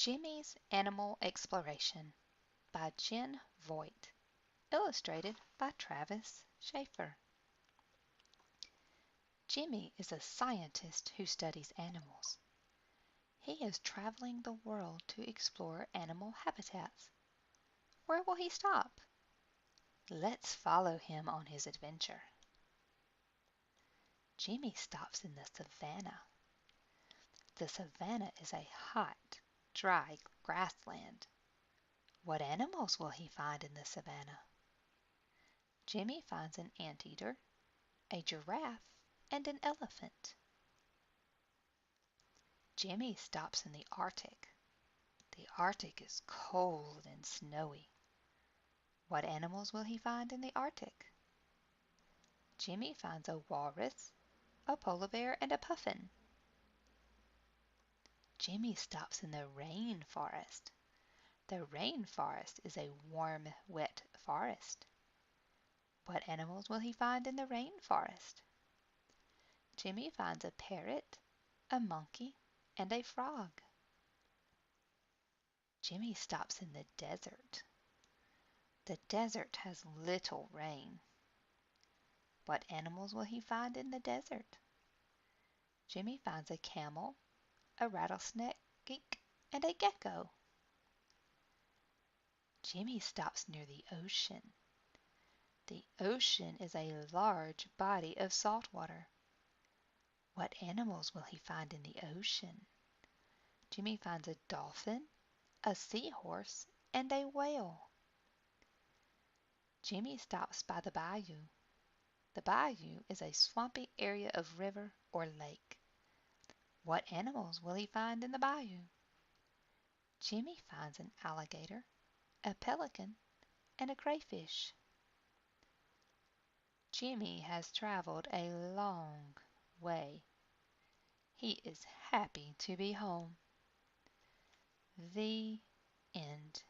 Jimmy's Animal Exploration by Jen Voigt, illustrated by Travis Schaefer. Jimmy is a scientist who studies animals. He is traveling the world to explore animal habitats. Where will he stop? Let's follow him on his adventure. Jimmy stops in the savannah. The savannah is a hot, dry grassland. What animals will he find in the savannah? Jimmy finds an anteater, a giraffe, and an elephant. Jimmy stops in the Arctic. The Arctic is cold and snowy. What animals will he find in the Arctic? Jimmy finds a walrus, a polar bear, and a puffin. Jimmy stops in the rainforest. The rainforest is a warm, wet forest. What animals will he find in the rainforest? Jimmy finds a parrot, a monkey, and a frog. Jimmy stops in the desert. The desert has little rain. What animals will he find in the desert? Jimmy finds a camel, a rattlesnake, and a gecko. Jimmy stops near the ocean. The ocean is a large body of salt water. What animals will he find in the ocean? Jimmy finds a dolphin, a seahorse, and a whale. Jimmy stops by the bayou. The bayou is a swampy area of river or lake. What animals will he find in the bayou? Jimmy finds an alligator, a pelican, and a crayfish. Jimmy has traveled a long way. He is happy to be home. The end.